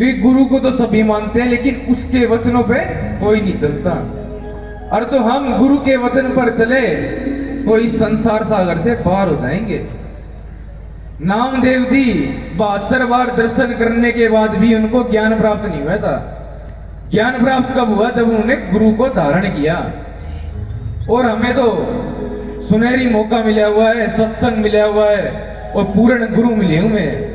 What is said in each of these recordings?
क्योंकि गुरु को तो सभी मानते हैं, लेकिन उसके वचनों पे कोई नहीं चलता। और तो हम गुरु के वचन पर चले तो इस संसार सागर से पार हो जाएंगे। नामदेव जी 72 बार दर्शन करने के बाद भी उनको ज्ञान प्राप्त नहीं हुआ था। ज्ञान प्राप्त कब हुआ? जब उन्होंने गुरु को धारण किया। और हमें तो सुनहरी मौका मिला हुआ है, सत्संग मिला हुआ है और पूर्ण गुरु मिले हुए हैं।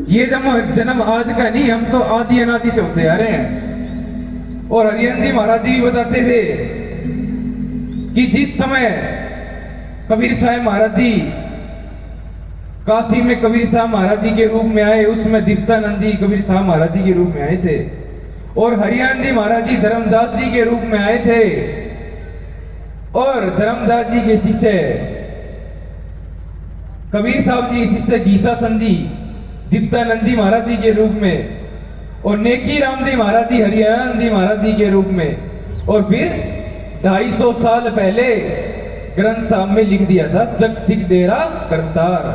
ये जन्म आज का नहीं, हम तो आदि अनादि से होते आ रहे हैं। और हरिहर जी महाराज जी भी बताते थे कि जिस समय कबीर साहब महाराज जी काशी में कबीर साहब महाराज जी के रूप में आए, उसमें दीप्तानंद जी कबीर साहब महाराज जी के रूप में आए थे। और हरियाण जी महाराज जी धर्मदास जी के रूप में आए थे। और धर्मदास जी के शिष्य कबीर साहब जी के शिष्य गीसा संधि दीप्तानंद जी महाराज जी के रूप में, और नेकी राम जी महाराज जी हरियाण जी महाराज जी के रूप में। और फिर 250 साल पहले ग्रंथ साहब में लिख दिया था जग थिक डेरा करतार,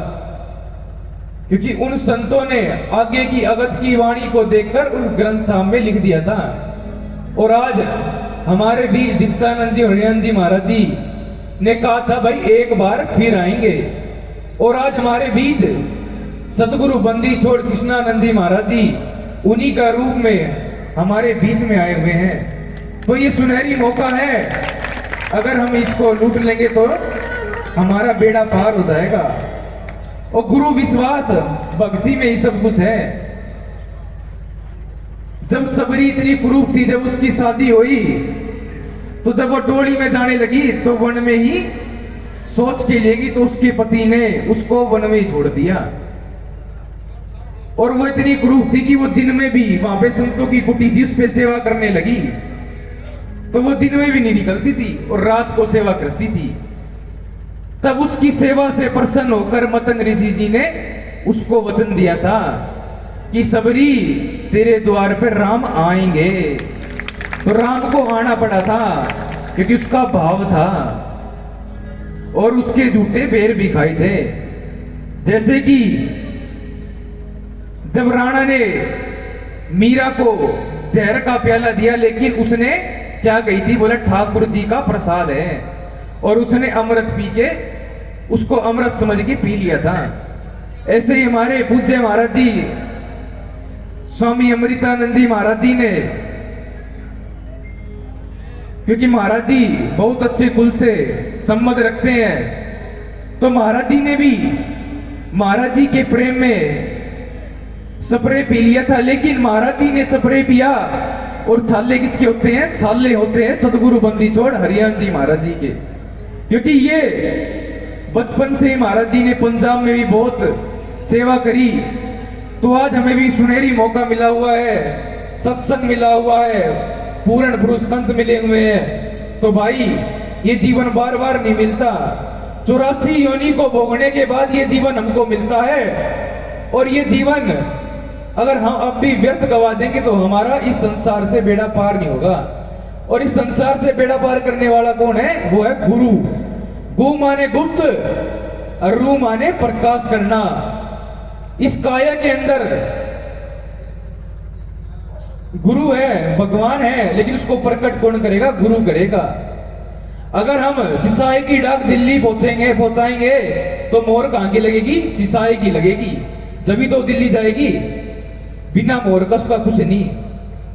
क्योंकि उन संतों ने आगे की अगत की वाणी को देखकर उस ग्रंथ साहब में लिख दिया था। और आज हमारे भी दीप्तानंद जी हरियाण जी महाराज जी ने कहा था भाई एक बार फिर आएंगे। और आज हमारे बीच सतगुरु बंदी छोड़ कृष्णानंद जी महाराज जी उन्हीं का रूप में हमारे बीच में आए हुए हैं। तो ये सुनहरी मौका है, अगर हम इसको लूट लेंगे तो हमारा बेड़ा पार हो जाएगा। और गुरु विश्वास भक्ति में ही सब कुछ है। जब सबरी इतनी कुरूप थी, जब उसकी शादी हुई तो जब वो डोली में जाने लगी तो वन में ही सोच के लेगी, तो उसके पति ने उसको वन में ही छोड़ दिया। और वो इतनी कुरूप थी कि वो दिन में भी वहां पे संतों की कुटी थी, उस पे सेवा करने लगी। तो वो दिन में भी नहीं निकलती थी और रात को सेवा करती थी। तब उसकी सेवा से प्रसन्न होकर मतंग ऋषि जी ने उसको वचन दिया था कि सबरी तेरे द्वार पर राम आएंगे। तो राम को आना पड़ा था क्योंकि उसका भाव था और उसके झूठे बेर भी खाए थे। जैसे कि जब राणा ने मीरा को जहर का प्याला दिया, लेकिन उसने क्या कही थी? बोला ठाकुर जी का प्रसाद है। और उसने अमृत पी के उसको अमृत समझ के पी लिया था। ऐसे ही हमारे पूज्य महाराज जी स्वामी अमृतानंद जी महाराज जी ने, क्योंकि महाराज जी बहुत अच्छे कुल से संबंध रखते हैं, तो महाराज जी ने भी महाराज जी के प्रेम में स्प्रे पी लिया था। लेकिन महाराज जी ने स्प्रे पिया और छाले किसके होते हैं? छाले होते हैं सतगुरु बंदी छोड़ हरियाण जी महाराज जी के। क्योंकि ये बचपन से ही महाराज जी ने पंजाब में भी बहुत सेवा करी। तो आज हमें भी सुनहरी मौका मिला हुआ है, सत्संग मिला हुआ है, पूर्ण पुरुष संत मिले हुए हैं। तो भाई ये जीवन बार बार नहीं मिलता। 84 योनि को भोगने के बाद ये जीवन हमको मिलता है। और ये जीवन अगर हम अब भी व्यर्थ गवा देंगे तो हमारा इस संसार से बेड़ा पार नहीं होगा। और इस संसार से बेड़ा पार करने वाला कौन है? वो है गुरु। गु माने गुप्त और रू माने प्रकाश करना। इस काया के अंदर गुरु है, भगवान है, लेकिन उसको प्रकट कौन करेगा? गुरु करेगा। अगर हम सिसाई की डाक दिल्ली पहुंचाएंगे तो मोहर कहां की लगेगी? सिसाई की लगेगी, जभी तो दिल्ली जाएगी। बिना मोहर का उसका कुछ नहीं।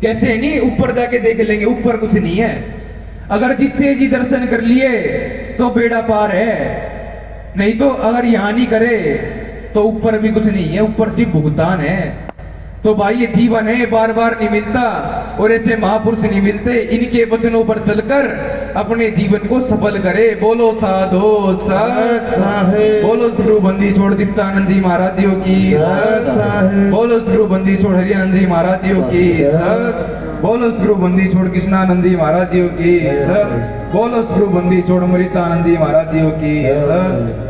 कहते हैं नहीं ऊपर जाके देख लेंगे, ऊपर कुछ नहीं है। अगर जितने जी दर्शन कर लिए तो बेड़ा पार है, नहीं तो अगर यहां नहीं करे तो ऊपर भी कुछ नहीं है, ऊपर सिर्फ भुगतान है। तो भाई ये जीवन है, बार बार नहीं मिलता और ऐसे महापुरुष नहीं मिलते। इनके वचनों पर चलकर अपने जीवन को सफल करे। बोलो साधो सत साहेब, बोलो श्री बंदी छोड़ दीप्तानंद जी महाराज जी की सत साहेब, बोलो श्री बंदी छोड़ हरियाण जी महाराज जी की सत, बोलो श्री बंदी छोड़ कृष्णानंद जी महाराज जी की सत, बोलो श्री बंदी छोड़ अमृतानंद जी महाराज जी की सत।